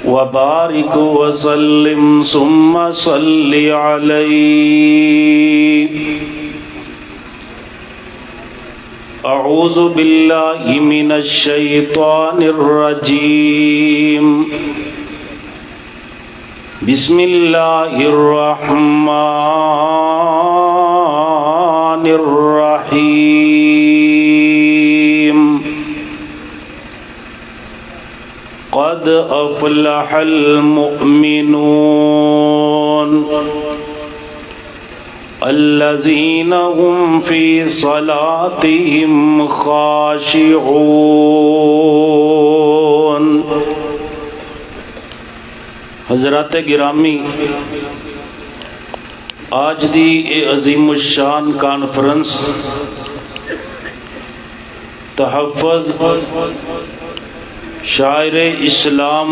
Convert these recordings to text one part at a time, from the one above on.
وبارك وسلم ثم صل عليه. أعوذ بالله من الشيطان الرجيم. بسم الله الرحمن الرحيم. قد أفلح المؤمنون الذين هم في صلاتهم خاشعون. حضرات گرامی، آج دی اے عظیم الشان کانفرنس تحفظ شاعر اسلام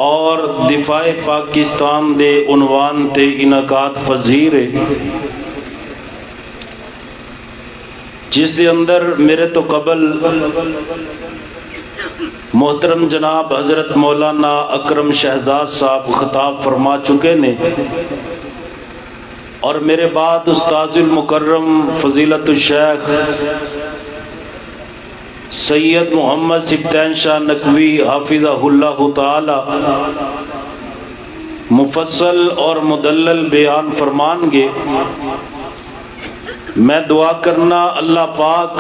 اور دفاع پاکستان دے عنوان تے انعقاد پذیر ہے، جس دے اندر میرے تو قبل محترم جناب حضرت مولانا اکرم شہزاد صاحب خطاب فرما چکے نے، اور میرے بعد استاذ المکرم فضیلت الشیخ سید محمد سبطین شاہ نقوی حافظہ اللہ تعالی مفصل اور مدلل بیان فرمان گے. میں دعا کرنا اللہ پاک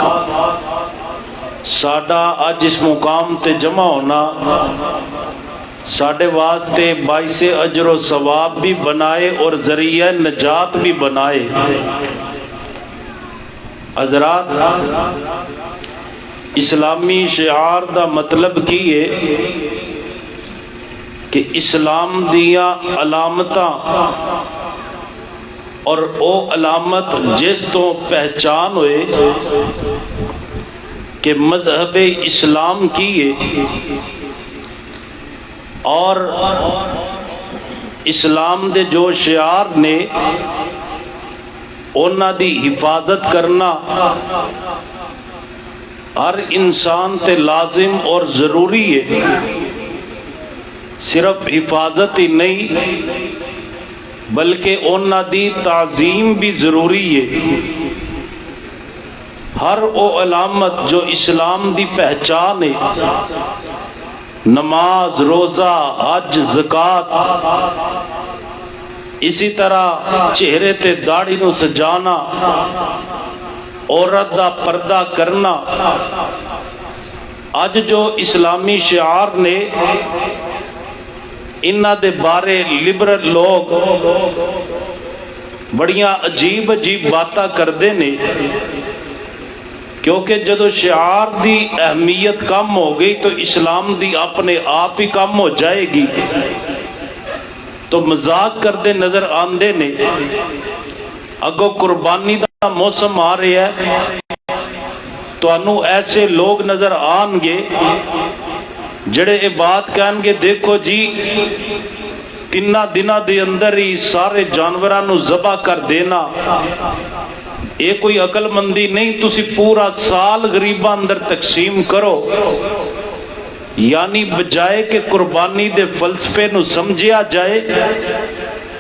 ساڈا اج اس مقام تے جمع ہونا ساڈے واسطے باعث اجر و ثواب بھی بنائے اور ذریعہ نجات بھی بنائے. حضرات، اسلامی شعار دا مطلب کی ہے کہ اسلام دیاں علامتاں اور او علامت جس تو پہچان ہوئے کہ مذہب اسلام کی ہے، اور اسلام دے جو شعار نے انہاں دی حفاظت کرنا ہر انسان تے لازم اور ضروری ہے. صرف حفاظت ہی نہیں بلکہ انہاں دی تعظیم بھی ضروری ہے. ہر او علامت جو اسلام دی پہچان ہے، نماز، روزہ، حج، زکوٰۃ، اسی طرح چہرے تے داڑھی نو سجانا، عورت دا پردہ کرنا، اج جو اسلامی شعار نے انہاں دے بارے لبرل لوگ بڑیاں عجیب عجیب باتاں کردے نے، کیونکہ جدو شعار دی اہمیت کم ہو گئی تو اسلام دی اپنے آپ ہی کم ہو جائے گی. تو مذاق کردے نظر آندے نے. اگو قربانی دا موسم آ رہا ہے، تو انہوں ایسے لوگ نظر آن گے جڑے یہ بات کہیں گے دیکھو جی 3 دنوں دے اندر ہی سارے جانورانو ذبح کر دینا یہ کوئی عقل مندی نہیں، تسی پورا سال غریباں اندر تقسیم کرو. یعنی بجائے کہ قربانی دے فلسفے نو سمجھیا جائے،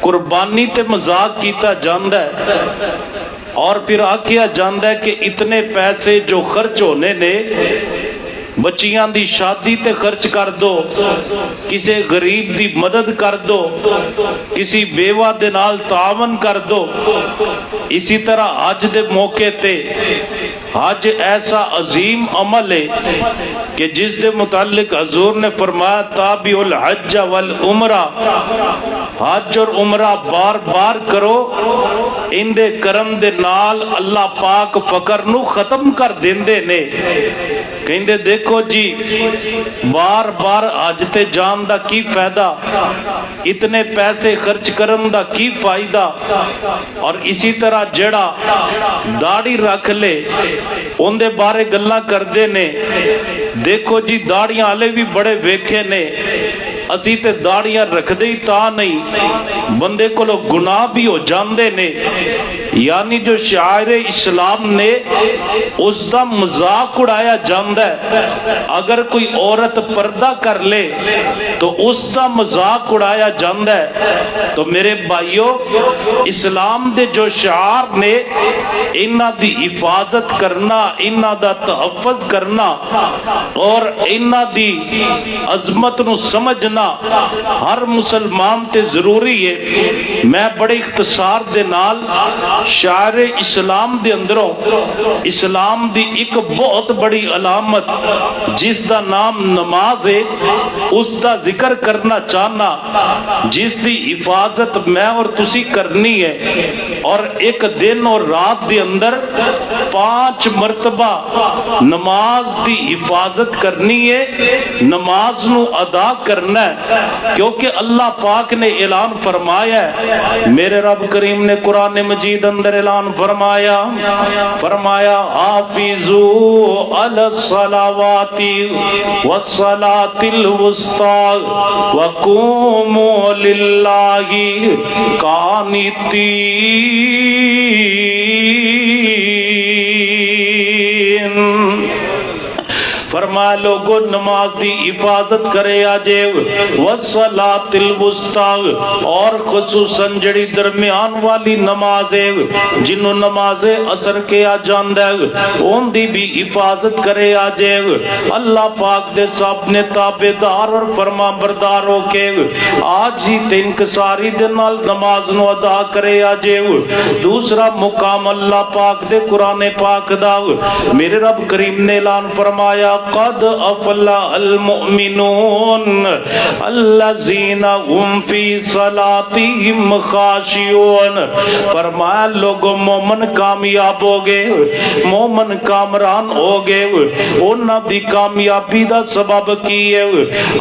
قربانی تے مذاق کیتا جاندہ ہے، اور پھر آکھیا جاندہ ہے کہ اتنے پیسے جو خرچ ہونے نے بچیاں دی شادی تے خرچ کر دو، کسی غریب دی مدد کر دو، کسی بیوہ دے نال تعاون کر دو. اسی طرح حج دے موقع تے حج ایسا عظیم عمل ہے کہ جس دے متعلق حضور نے فرمایا تابعوا الحج والعمرہ، حج اور عمرہ بار بار کرو، ان دے کرم دے نال اللہ پاک فقر نو ختم کر دیندے نے. کہندے دیکھو جی بار بار حج تے جان دا کی فائدہ، اتنے پیسے خرچ کرن دا کی فائدہ. اور اسی طرح جڑا داڑھی رکھ لے ان دے بارے گلاں کردے نے، دیکھو جی داڑیاں والے بھی بڑے ویکھے نے، असी ते दाड़ियां रखदे ही ता नहीं, बंदे कोलों गुनाह भी हो जांदे ने। यानी जो शायर इस्लाम ने उसका मजाक उड़ाया जाता है। अगर कोई औरत पर्दा कर ले तो उसका मजाक उड़ाया जाता है। तो मेरे भाइयों, इस्लाम दे जो शार ने इन्हां दी हिफाजत करना, इन्हां दा तहफ़्फ़ुज़ करना और इन्हां दी अजमत नूं समझना हर मुसलमान ते जरूरी है। मैं बड़े इख्तिसार दे नाल शायर इस्लाम दे अंदरों इस्लाम दी एक बहुत बड़ी अलामत जिसका नाम नमाज है उसका जिक्र करना चाहना, जिसकी हिफाजत मैं और तुसी करनी है। और एक दिन और रात दे अंदर 5 मरतबा नमाज की हिफाजत करनी है, नमाज नू अदा करना है। क्योंकि अल्लाह पाक ने ऐलान फरमाया है, मेरे रब करीम ने कुरान मजीद अंदर ऐलान फरमाया, हाफिजू अलस्सलावाति वस्सलातिल वुस्ता वक़ूमू लिल्लाहि कानितीन। फरमाया लोगो नमाज की हिफाजत करे आजे, वस्सलातिल वुस्ता और खुसूसन जड़ी दरमियान वाली नमाज है जिन्हों नमाजे असर के आ जांदा है उनकी भी हिफाजत करे आजे। अल्लाह पाक दे सामने ताबेदार और फरमा बरदार होके आज ही तिनकसारी दे नाल नमाज नु अदा करे आजे। दूसरा मुकाम अल्लाह पाक दे कुरान पाक दा, मेरे रब करीम ने ऐलान फरमाया, कद अफला अल मुमिनून अल्लज़ीना हुम फी सलातिहिम खाशिऊन। फरमाया लोगों मोमन कामयाब हो गए, मोमन कामरान हो गए। उन्हां दी कामयाबी दा सबब की है?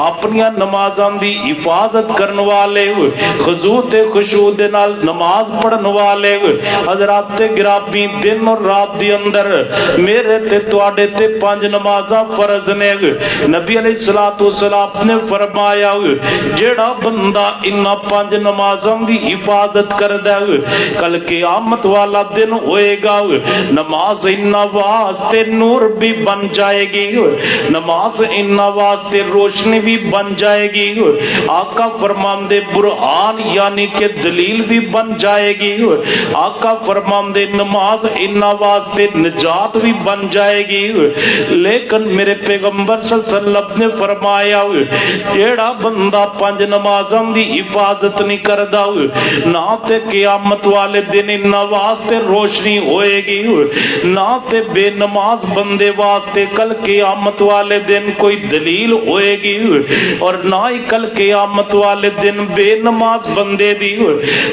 अपनी नमाज़ां दी हिफाजत करन वाले, खुजू ते खुशू दे नाल नमाज पढ़न वाले। हज़रात ते गिरामी दिन और रात दे अंदर मेरे ते तुहाडे ते 5 नमाज़ां फर्ज ने। नबी अलैहिस्सलातु वस्सलाम ने फरमाया, जेड़ा बंदा इन्हां 5 नमाज़ां दी हिफाजत करदा है कल क़यामत वाला दिन होएगा, नमाज इन्हां वास्ते नूर भी बन जाएगी, नमाज इन्हां वास्ते रोशनी भी बन जाएगी। आका फरमांदे बुरहान यानी के दलील भी बन जाएगी। आका फरमांदे नमाज इन्हां वास्ते निजात भी बन जाएगी। लेकिन मेरे पैगंबर सल्लल्लाहु अलैहि वसल्लम ने फरमाया, जेड़ा बंदा 5 नमाज़ां दी हिफाजत नहीं करदा ना ते क़यामत वाले दिन इन्हां वास्ते रोशनी होएगी, ना ते बेनमाज बंदे वास्ते कल क़यामत वाले दिन कोई दलील होएगी, और ना ही कल क़यामत वाले दिन बेनमाज बंदे दी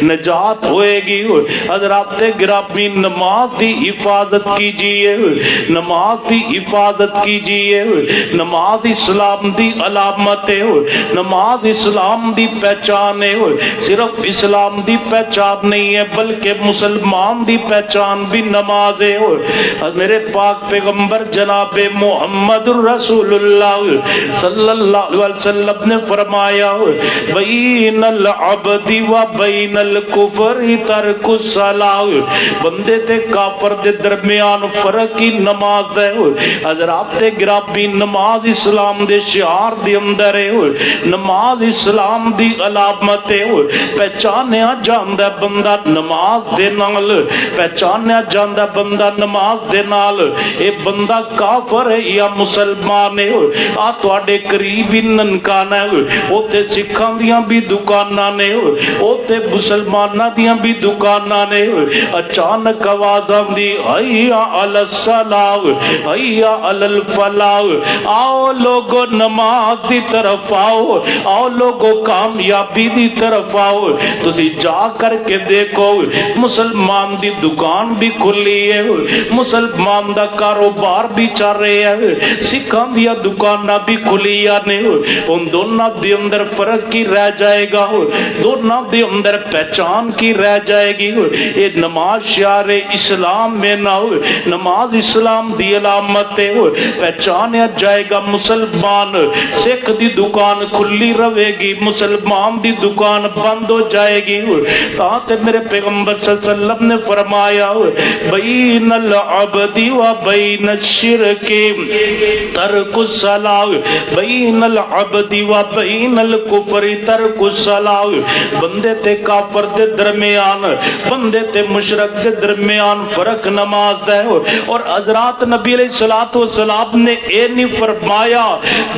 निजात होएगी। हज़रात गिरामी नमाज दी हिफाजत कीजिए, नमाज दी हिफाजत कीजिए। नमाज इस्लाम दी अलामत है, नमाज इस्लाम दी पहचान है। सिर्फ इस्लाम दी पहचान नहीं है बल्कि मुसलमान दी पहचान भी नमाज है। मेरे पाक पैगंबर जनाबे मुहम्मदुर रसूलुल्लाह सल्लल्लाहु अलैहि वसल्लम ने फरमाया, बैनल अब्दी व बैनल कुफ्र तर्कुस सलाह। बंदे ते काफर दे दरमियान फर्क ही नमाज है। हज़रात गिरामी नमाज इस्लाम दे शिआर दे अंदर है, नमाज इस्लाम दी अलामत है। पहचानिया जांदा बंदा नमाज दे नाल, पहचानिया जांदा बंदा नमाज दे नाल। ए बंदा काफर है या मुसलमान है? आ तुहाडे करीब ही ननकाना है, ओते सिखां दियां भी दुकानां ने, ओते मुसलमानां दियां भी दुकानां ने। अचानक आवाज आंदी, हैया अलस सलाह, हैया अलल फलाह। आओ लोगो नमाज दी तरफ आओ, आओ लोगो कामयाबी दी तरफ आओ। तुसी जा करके देखो मुसलमान दी दुकान भी खुली है, मुसलमान दा कारोबार भी चल रहा है, सिखां दी दुकानां भी खुलियां ने। उन दोनों दे अंदर फर्क की रह जाएगा, दोनों दे अंदर पहचान की रह जाएगी। ये नमाज शिआर इस्लाम में ना हो, नमाज इस्लाम दी अलामत है। पहचानिया जाएगा। मुसलमान सिख दी दुकान खुली रहेगी, मुसलमान दी दुकान बंद हो जाएगी। ताते मेरे पैगंबर सल्लल्लाहु अलैहि वसल्लम ने फरमाया बैनल अब्दी व बैन शिरकी तर्कुस सलाह, बैनल अब्दी व बैनल कुफरी तर्कुस सलाह। बंदे ते काफर दे दरमियान, बंदे ते मुशरक दे दरमियान फर्क नमाज दा है। और हजरत नबी अलैहिस्सलातु वस्सलाम ने ये नहीं फरमाया,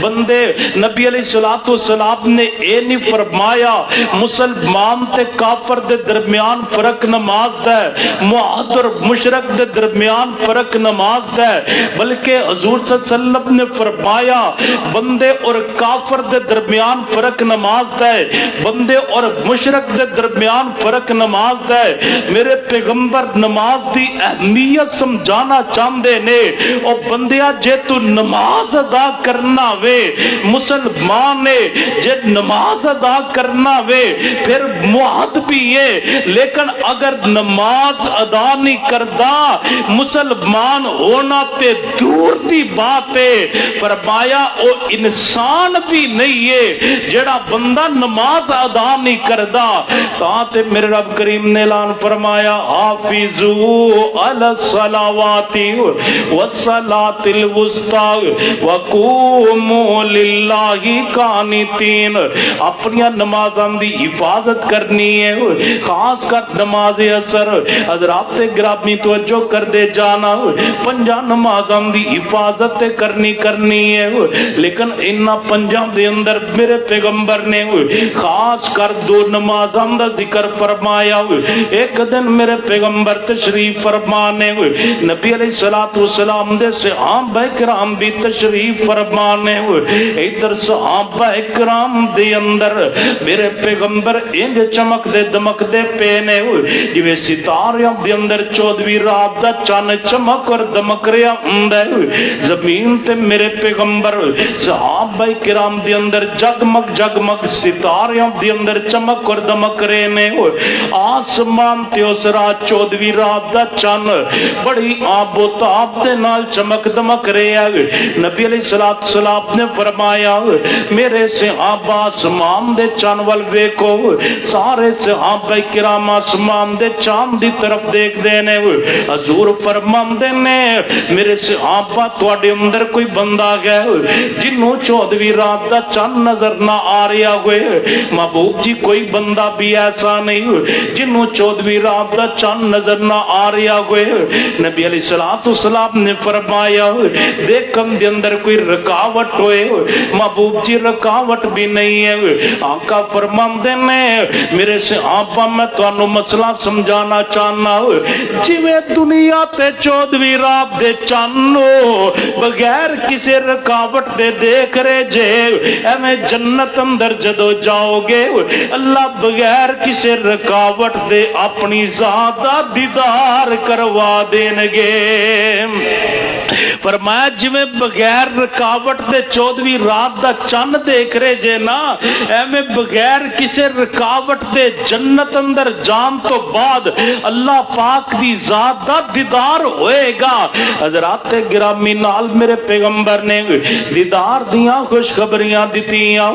बंदे नबी अलैहिस्सलातु वस्सलाम ने ये नहीं फरमाया मुसलमान ते काफर दे दरमियान फर्क नमाज दा है, मुआद और मुशरक दे दरमियान फर्क नमाज दा है, बल्कि हुजूर सल्लल्लाहु अलैहि वसल्लम ने फरमाया बंदे और काफर दे दरमियान फर्क नमाज दा है, बंदे और मुशरक दे दरमियान फर्क नमाज दा है। मेरे पैगंबर नमाज दी अहमियत समझाना चाहते ने। और बंदिया जे तू नमाज अदा करना वे, मुसलमान ने जे नमाज अदा करना वे फिर मुआद भी है, लेकिन अगर नमाज अदा नहीं करता मुसलमान होना ते दूर दी बात है। फरमाया ओ इंसान भी नहीं है जेड़ा बंदा नमाज अदा नहीं करता। ताते मेरे रब करीम ने ऐलान फरमाया हाफिजू अला सलावाती वस्सलातिल वुस्ता वक़ूमू लिल्लाहि कानितीन। अपनी नमाज़ां दी हिफाजत करनी है, खास कर नमाज असर। हज़रात गिरामी तवज्जो कर दे जाना, पंजा नमाज़ां दी हिफाजत करनी है, लेकिन इन्हां पंजां दे अंदर मेरे पैगंबर ने खास कर दो नमाज़ां दा जिक्र फरमाया। एक दिन मेरे पैगंबर तशरीफ फरमाने, नबी अलैहिस्सलातु वस्सलाम दे सहाबा किराम भी तशरीफ फरमाने। इधर सहाबा किराम दे अंदर मेरे पैगंबर इंज चमकदे दमकदे पे ने जिवें सितारियां दे अंदर 14वीं रात दा चन्न चमक और दमक रहा हुंदा है। जमीन ते मेरे पैगंबर सहाबा किराम दे अंदर जगमग जगमग सितारियां दे अंदर चमक और दमक रहे ने। आसमान ते उस रात 14वीं रात दा चन्न बड़ी आबोताब दे नाल चमक दमक रहा है। नबी अलैहिस्सलातु वस्सलाम ने फरमाया मेरे सहाबा आसमान दे चन्न वल वेखो। सारे सहाबा किराम आसमान दे चांद दी तरफ देखदे ने। हजूर फरमांदे ने मेरे सहाबा तुहाडे अंदर कोई बंदा है जिन्हों 14वीं रात दा चन्न नजर ना आ रहा होए। महबूब जी कोई बंदा भी ऐसा नहीं जिन्हों 14वीं रात दा चन्न नजर ना आ रहा होए। नबी अलैहिस्सलातु वस्सलाम ने फरमाया देखम दे अंदर कोई रुकावट होए। महबूब जी रुकावट भी नहीं है। आका फरमांदे ने मेरे सहाबा मैं तुहानू मसला समझाना चाहना, जिवें दुनिया ते 14वीं रात दे चन्न बगैर किसी रुकावट दे देख रहे जे, एवें जन्नत अंदर जदों जाओगे अल्लाह बगैर किसी रुकावट दे अपनी जात दा दीदार करवा देणगे। फरमाया जिवें बगैर रुकावट दे 14वीं रात दा चन्न देख रहे जे ना, एवें बगैर किसी रुकावट दे जन्नत अंदर जान तो बाद अल्लाह पाक दी जात दा दीदार होएगा। हज़रात गिरामी नाल मेरे पैगंबर ने दीदार दियां खुशखबरियां दित्तियां।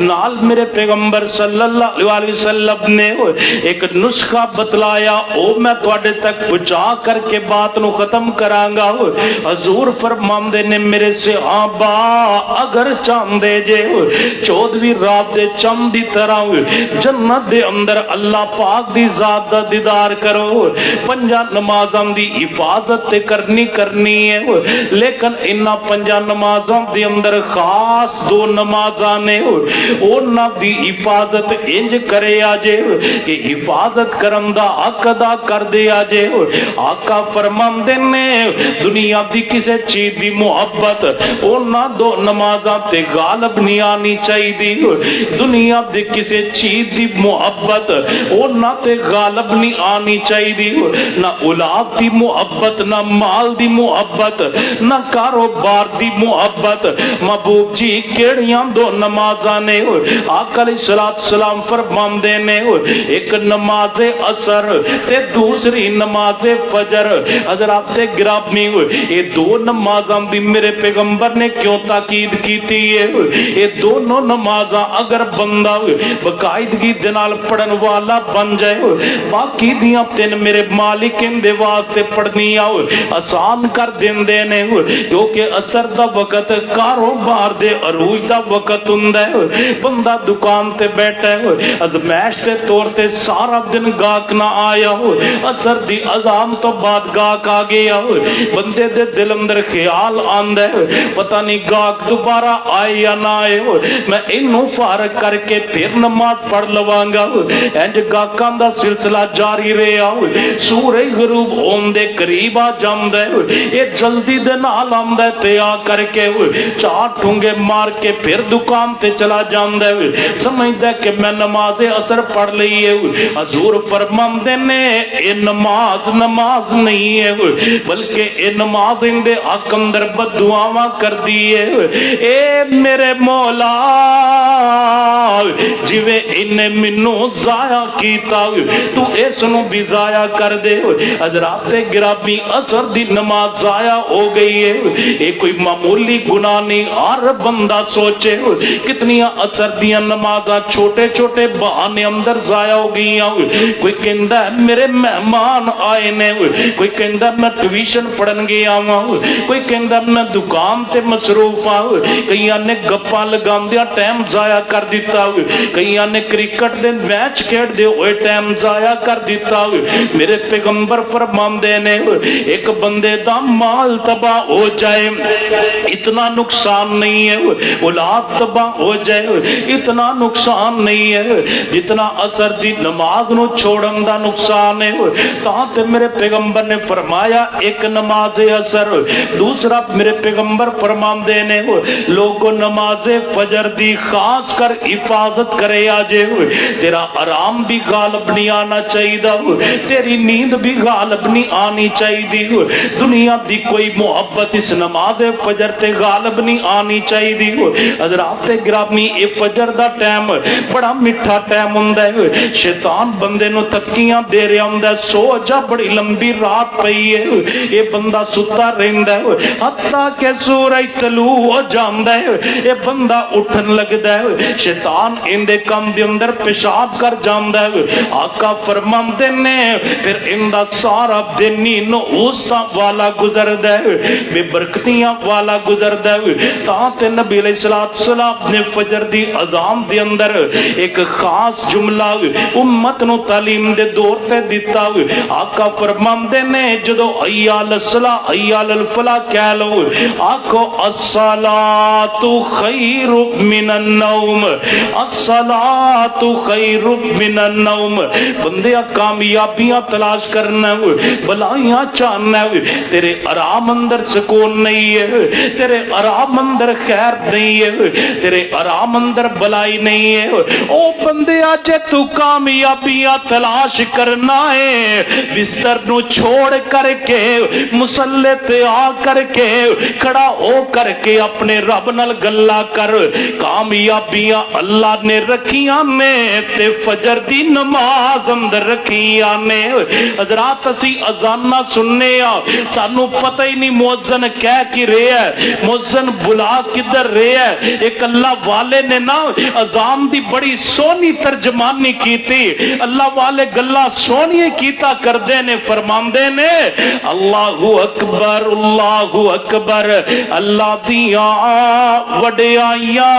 नाल मेरे पैगंबर सल्लल्लाहु अलैहि वसल्लम ने एक नुस्खा बतलाया, ओ मैं तुहाडे तक पहुंचा करके बात नू खत्म करांगा। हजूर फरमांदे ने मेरे सहाबा अगर चाहंदे जे 14वीं रात दे चंद दी तरह जन्नत दे अंदर अल्लाह पाक दी जात दा दीदार करो, पंजा नमाज़ां दी हिफाजत ते करनी है। लेकिन इन्हां पंजा नमाज़ां दे अंदर खास दो नमाज़ां ने उन्हां दी हिफाजत इंज करे आजे कि हिफाजत करन दा हक अदा कर दे आजे। आका फरमांदे ने दुनिया दी किसी चीज दी मुहब्बत उन्हां दो नमाज़ां ते गालिब नहीं आनी चाहिए। दुनिया दी किसी चीज दी मुहब्बत उन्हां ते गालिब नहीं आनी चाहिए। ना औलाद दी मुहब्बत, ना माल दी मुहब्बत, ना कारोबार दी मुहब्बत। महबूब जी केड़ियां दो नमाज़ां ने? आका अलैहिस्सलातु वस्सलाम फरमांदे ने एक नमाज असर ते दूसरी नमाज फजर। हज़रात गिरामी ये दो नमाज़ां دی میرے پیغمبر نے کیوں تاکید کیتی ہے؟ یہ دونوں نمازاں اگر بندہ باقاعدگی دے نال پڑھن والا بن جائے، باقی دیاں تین میرے مالک دے واسطے پڑھنیاں آسان کر دیندے نے، کیونکہ اثر دا وقت کاروبار دے عروج دا وقت ہوندا ہے، بندہ دکان تے بیٹھا ہے، ازمائش دے طور تے سارا دن گاہک نہ آیا ہو، اثر دی اذان تو بعد گاہک آ گیا ہو، بندے دے دل اندر خیال آندا ہے پتہ نہیں گاہک دوبارہ آئے یا نہ آئے ہو، میں انہوں فارغ کر کے پھر نماز پڑھ لواں گا، انج گاہکاں دا سلسلہ جاری رہیا ہو، سورج غروب ہون دے قریب آ جاندا ہے، یہ جلدی دے نال آندا ہے تے آ کر کے چار ٹھونگے مار کے پھر دکان تے چلا جاندا ہے، سمجھدا ہے کہ میں نماز اثر پڑھ لئی ہے۔ حضور فرماندے نے اے نماز نہیں ہے، بلکہ اے نماز اندے حق اندر بد دعاواں کر دیئے، اے میرے مولا جویں انہیں منوں ضائع کیتا تو اس نو بھی ضائع کر دے۔ حضرات گرامی اثر دی نماز ضائع ہو گئی ہے، اے کوئی معمولی گناہ نہیں، ہر بندہ سوچے کتنی اثر دیاں نمازاں چھوٹے چھوٹے بہانے اندر ضائع ہو گئی ہیں، کوئی کہندا ہے میرے مہمان آئے نے، کوئی کہندا میں ٹیوشن پڑھن گیا ہوں، کوئی کہندا میں دکان تے مصروف ہوں، کئیاں نے گپاں لگاندیاں ٹائم ضائع کر دیتا ہوں، کئیاں نے کرکٹ دے میچ کھیڈ دے ہوئے ٹائم ضائع کر دیتا ہوں۔ میرے پیغمبر فرماندے نے ایک بندے دا مال تباہ ہو جائے اتنا نقصان نہیں ہے، اولاد تباہ ہو جائے اتنا نقصان نہیں ہے جتنا اثر دی نماز نو چھوڑن دا نقصان ہے۔ تاں تے میرے پیغمبر نے فرمایا ایک نماز اثر، دوسرا میرے پیغمبر فرماندے نے لوگوں نماز فجر دی خاص کر حفاظت کرے آجے، تیرا آرام بھی غالب نہیں آنا چاہیے، تیری نیند بھی غالب نہیں آنی چاہیے، دنیا دی کوئی محبت اس نماز فجر تے غالب نہیں آنی چاہیے۔ حضرات گرامی اے فجر دا ٹائم بڑا میٹھا ٹائم ہوندا ہے، شیطان بندے نو تکیاں دے رہا ہوندا ہے، سو جا بڑی لمبی رات پئی ہے، اے بندہ ستا رہندا ہے حتیٰ کہ سورج طلوع ہو جاندا ہے، اے بندہ اٹھن لگدا ہے، شیطان اندے کم دے اندر پیشاب کر جاندا ہے۔ آقا فرماندے نے پھر اندا سارا دن نو اوسا والا گزردا ہے، بے برکتیاں والا گزردا ہے۔ تاں تے نبی علیہ السلام نے فجر دی اذان دے اندر ایک خاص جملہ امت نو تعلیم دے دور تے دیتا، آقا فرماندے نے جدو حی علی الصلاۃ حی علی الفلاح کہہ لو، آکھو الصلاۃ خیر من النوم، الصلاۃ خیر من النوم۔ بندیا کامیابیاں تلاش کرنا، بلائیاں چاہنا، تیرے آرام اندر سکون نہیں ہے، تیرے آرام اندر خیر نہیں ہے، تیرے آرام اندر بلائی نہیں ہے۔ او بندیا جے تو کامیابیاں تلاش کرنا ہے، بستر نو چھوڑ کر کے مصلے تے آ کر کے کھڑا ہو کر کے اپنے رب نال گلا کر، کامیابیاں اللہ نے رکھیاں نے تے فجر دی نماز اندر رکھیاں نے۔ حضرات اسی اذانہ سننے سانو پتہ ہی نہیں مؤذن کہہ کی رہا ہے، مؤذن بلا کدھر رہا ہے۔ ایک اللہ والے نے نا اذان دی بڑی سونی ترجمانی کی تھی، اللہ والے گلا سونی کیتا کردے نے، فرماندے نے اللہ اکبر اللہ اکبر، اللہ دیاں وڈیائیاں،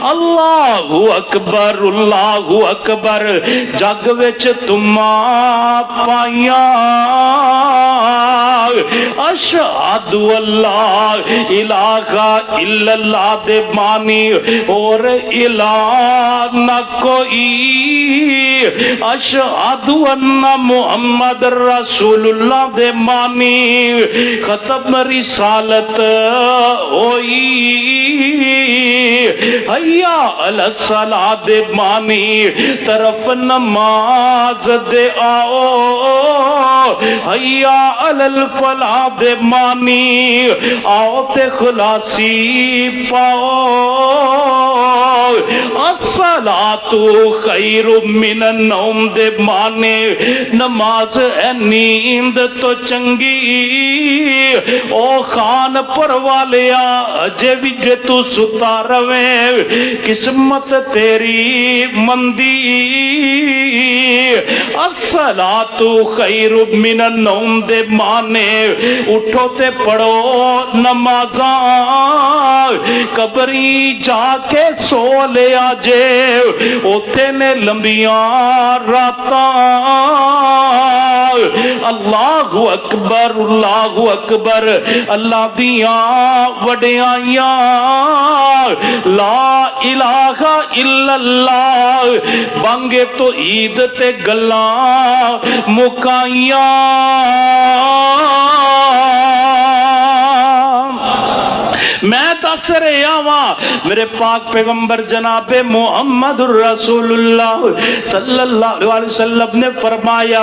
اللہ اللہ اکبر، جگ وچ تماں پائیاں، اشہد اللہ الہ الا اللہ دے مانی اور الہ نہ کوئی، اشہد ان محمد رسول اللہ دے مانی ختم رسالت ہوئی، حیا علی الصلاۃ دے مانی طرف نماز دے آؤ، حیا علی الفلاح دے مانی آؤ تے خلاصی پاؤ، الصلاۃ خیر من النوم دے مانے نماز ہے نیند تو چنگی او خان پر والیا اجے بھی جے تو ستا روے قسمت تیری مندی الصلاۃ خیر من النوم دے مانے اٹھو تے پڑھو نمازاں قبری جا کے سو لیا جے اوتھے نے لمبیاں راتاں اللہ اکبر اللہ دیاں وڈیائیاں لا الہ الا اللہ بانگے تو عید تے گلاں مکائیاں میں دس رہا ہاں میرے پاک پیغمبر جناب محمد الرسول اللہ صلی اللہ علیہ وسلم نے فرمایا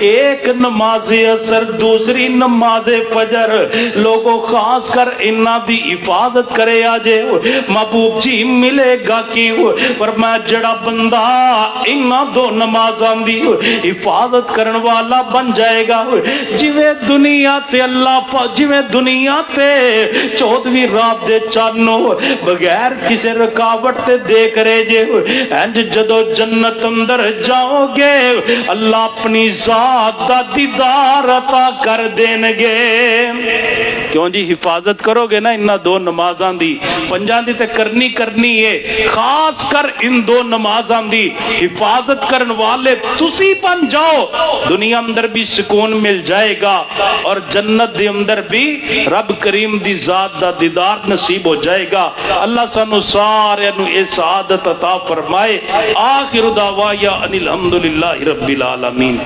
ایک نماز عصر دوسری نماز فجر لوگوں خاص کر انہاں دی حفاظت کرے آجے محبوب جی ملے گا کی فرمایا جڑا بندہ انہاں دو نمازاں دی حفاظت کرن والا بن جائے گا جویں دنیا تے اللہ جویں دنیا تے 14ویں رات دے چانو بغیر کسی رکاوٹ تے دیکھ رہے جے انج جدو جنت اندر جاؤ گے اللہ اپنی ذات دا دیدار عطا کر دین گے کیوں جی حفاظت کرو گے نا انہاں دو نمازاں دی پنجاں دی تے کرنی ہے خاص کر ان دو نمازاں دی حفاظت کرن والے تسی بن جاؤ دنیا اندر بھی سکون مل جائے گا اور جنت دے اندر بھی رب کریم دی ذات دا دیدار نصیب ہو جائے گا اللہ سانو سارے نو اے سعادت عطا فرمائے آخر دعوایا ان الحمدللہ رب العالمین